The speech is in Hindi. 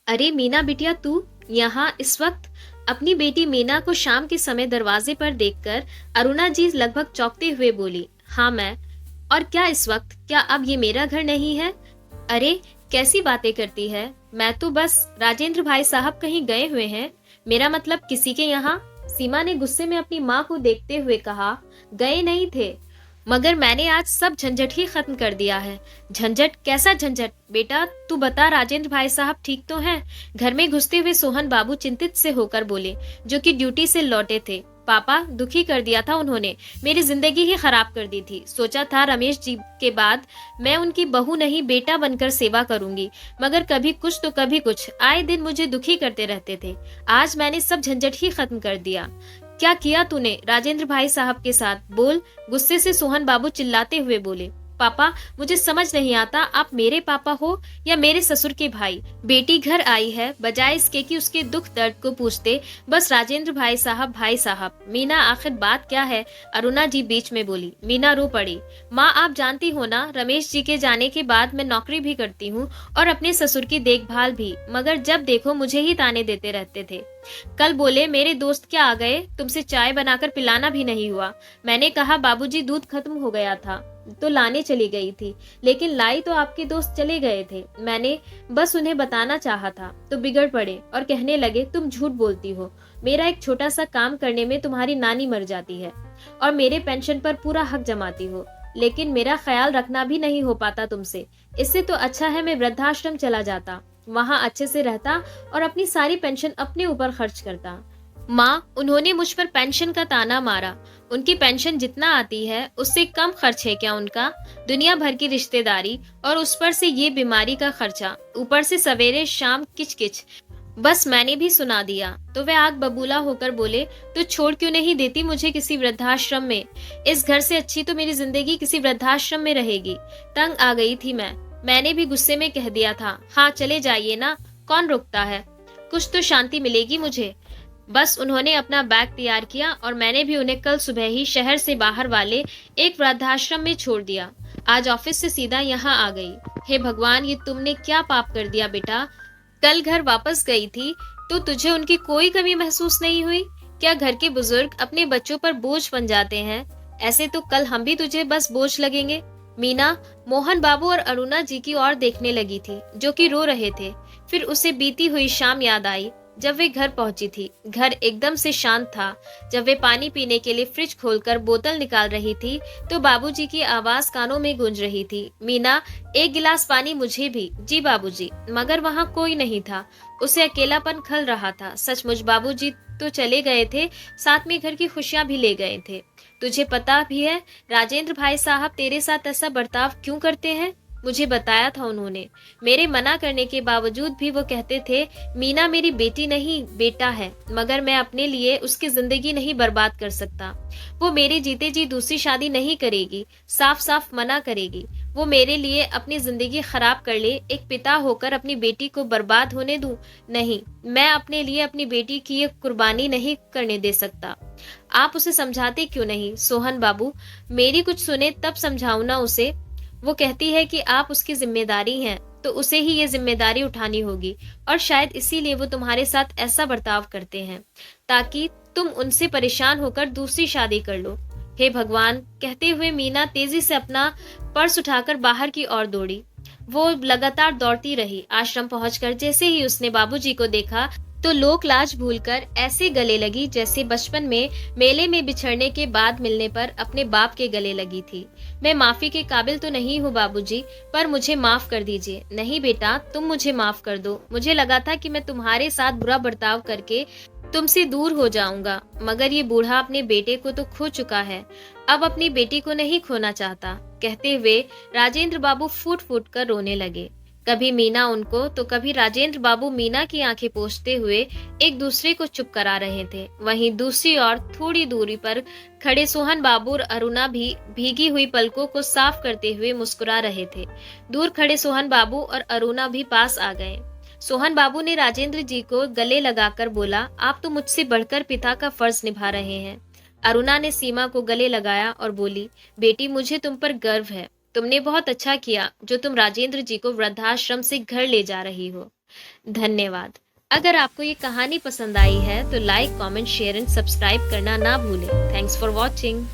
अरे मीना बिटिया, तू यहाँ इस वक्त? अपनी बेटी मीना को शाम के समय दरवाजे पर देखकर अरुणा जी लगभग चौंकते हुए बोली, हाँ मैं। और क्या इस वक्त? क्या अब ये मेरा घर नहीं है? अरे कैसी बातें करती है, मैं तो बस राजेंद्र भाई साहब कहीं गए हुए हैं, मेरा मतलब किसी के यहाँ। सीमा ने गुस्से में अपनी माँ को देखते हुए कहा, गए नहीं थे, मगर मैंने आज सब झंझट ही खत्म कर दिया है। झंझट? कैसा झंझट बेटा, तू बता, राजेंद्र भाई साहब ठीक तो हैं? घर में घुसते हुए सोहन बाबू चिंतित से होकर बोले, जो कि ड्यूटी से लौटे थे। पापा, दुखी कर दिया था उन्होंने, मेरी जिंदगी ही खराब कर दी थी। सोचा था रमेश जी के बाद मैं उनकी बहू नहीं बेटा बनकर सेवा करूंगी, मगर कभी कुछ तो कभी कुछ, आए दिन मुझे दुखी करते रहते थे। आज मैंने सब झंझट ही खत्म कर दिया। क्या किया तूने राजेंद्र भाई साहब के साथ? बोल। गुस्से से सोहन बाबू चिल्लाते हुए बोले, पापा मुझे समझ नहीं आता, आप मेरे पापा हो या मेरे ससुर के भाई? बेटी घर आई है, बजाय इसके कि उसके दुख दर्द को पूछते बस राजेंद्र भाई साहब भाई साहब। मीना, आखिर बात क्या है? अरुणा जी बीच में बोली। मीना रो पड़ी। माँ, आप जानती हो ना, रमेश जी के जाने के बाद मैं नौकरी भी करती हूँ और अपने ससुर की देखभाल भी, मगर जब देखो मुझे ही ताने देते रहते थे। कल बोले मेरे दोस्त क्या आ गए, तुमसे चाय बनाकर पिलाना भी नहीं हुआ। मैंने कहा बाबूजी दूध खत्म हो गया था तो लाने चली गई थी, लेकिन लाई तो आपके दोस्त चले गए थे। मैंने बस उन्हें बताना चाहा था तो बिगड़ पड़े और कहने लगे तुम झूठ बोलती हो, मेरा एक छोटा सा काम करने में तुम्हारी नानी मर जाती है और मेरे पेंशन पर पूरा हक जमाती हो, लेकिन मेरा ख्याल रखना भी नहीं हो पाता तुमसे। इससे तो अच्छा है मैं वृद्धाश्रम चला जाता, वहाँ अच्छे से रहता और अपनी सारी पेंशन अपने ऊपर खर्च करता। माँ, उन्होंने मुझ पर पेंशन का ताना मारा। उनकी पेंशन जितना आती है उससे कम खर्च है क्या उनका? दुनिया भर की रिश्तेदारी और उस पर से ये बीमारी का खर्चा, ऊपर से सवेरे शाम किचकिच। बस मैंने भी सुना दिया तो वे आग बबूला होकर बोले, तो छोड़ क्यों नहीं देती मुझे किसी वृद्धाश्रम में? इस घर से अच्छी तो मेरी जिंदगी किसी वृद्धाश्रम में रहेगी। तंग आ गई थी मैंने भी गुस्से में कह दिया था, हाँ चले जाइए ना, कौन रोकता है, कुछ तो शांति मिलेगी मुझे। बस उन्होंने अपना बैग तैयार किया और मैंने भी उन्हें कल सुबह ही शहर से बाहर वाले एक वृद्धाश्रम में छोड़ दिया। आज ऑफिस से सीधा यहाँ आ गई। हे भगवान, ये तुमने क्या पाप कर दिया बेटा? कल घर वापस गई थी तो तुझे उनकी कोई कमी महसूस नहीं हुई क्या? घर के बुजुर्ग अपने बच्चों पर बोझ बन जाते हैं, ऐसे तो कल हम भी तुझे बस बोझ लगेंगे। मीना मोहन बाबू और अरुणा जी की ओर देखने लगी थी, जो कि रो रहे थे। फिर उसे बीती हुई शाम याद आई जब वे घर पहुंची थी। घर एकदम से शांत था। जब वे पानी पीने के लिए फ्रिज खोलकर बोतल निकाल रही थी तो बाबूजी की आवाज कानों में गूंज रही थी, मीना एक गिलास पानी मुझे भी। जी बाबूजी। मगर वहाँ कोई नहीं था, उसे अकेलापन खल रहा था। सचमुच बाबूजी तो चले गए थे, साथ में घर की खुशियां भी ले गए थे। तुझे पता भी है राजेंद्र भाई साहब तेरे साथ ऐसा बर्ताव क्यों करते हैं? मुझे बताया था उन्होंने। मेरे मना करने के बावजूद भी वो कहते थे मीना मेरी बेटी नहीं बेटा है, मगर मैं अपने लिए उसकी जिंदगी नहीं बर्बाद कर सकता। वो मेरे जीते जी दूसरी शादी नहीं करेगी, साफ साफ मना करेगी। वो मेरे लिए अपनी जिंदगी खराब कर ले, एक पिता होकर अपनी बेटी को बर्बाद होने दूं? नहीं, मैं अपने लिए अपनी बेटी की ये कुर्बानी नहीं करने दे सकता। आप उसे समझाते क्यों नहीं सोहन बाबू? मेरी कुछ सुने तब समझाऊं ना उसे। वो कहती है कि आप उसकी जिम्मेदारी हैं, तो उसे ही ये जिम्मेदारी उठानी होगी, और शायद इसीलिए वो तुम्हारे साथ ऐसा बर्ताव करते हैं, ताकि तुम उनसे परेशान होकर दूसरी शादी कर लो। हे भगवान, कहते हुए मीना तेजी से अपना पर्स उठाकर बाहर की ओर दौड़ी। वो लगातार दौड़ती रही। आश्रम पहुंचकर जैसे ही उसने बाबूजी को देखा तो लोक लाज भूलकर ऐसे गले लगी जैसे बचपन में मेले में बिछड़ने के बाद मिलने पर अपने बाप के गले लगी थी। मैं माफी के काबिल तो नहीं हूँ बाबूजी, पर मुझे माफ कर दीजिए। नहीं बेटा, तुम मुझे माफ कर दो। मुझे लगा था कि मैं तुम्हारे साथ बुरा बर्ताव करके तुमसे दूर हो जाऊंगा, मगर ये बूढ़ा अपने बेटे को तो खो चुका है, अब अपनी बेटी को नहीं खोना चाहता। कहते हुए राजेंद्र बाबू फूट फूट कर रोने लगे। कभी मीना उनको तो कभी राजेंद्र बाबू मीना की आंखें पोंछते हुए एक दूसरे को चुप करा रहे थे। वहीं दूसरी ओर थोड़ी दूरी पर खड़े सोहन बाबू और अरुणा भी भीगी हुई पलकों को साफ करते हुए मुस्कुरा रहे थे। दूर खड़े सोहन बाबू और अरुणा भी पास आ गए। सोहन बाबू ने राजेंद्र जी को गले लगाकर बोला, आप तो मुझसे बढ़कर पिता का फर्ज निभा रहे हैं। अरुणा ने सीमा को गले लगाया और बोली, बेटी मुझे तुम पर गर्व है। तुमने बहुत अच्छा किया जो तुम राजेंद्र जी को वृद्धाश्रम से घर ले जा रही हो। धन्यवाद। अगर आपको ये कहानी पसंद आई है तो like, comment, share and subscribe करना ना भूलें। Thanks for watching.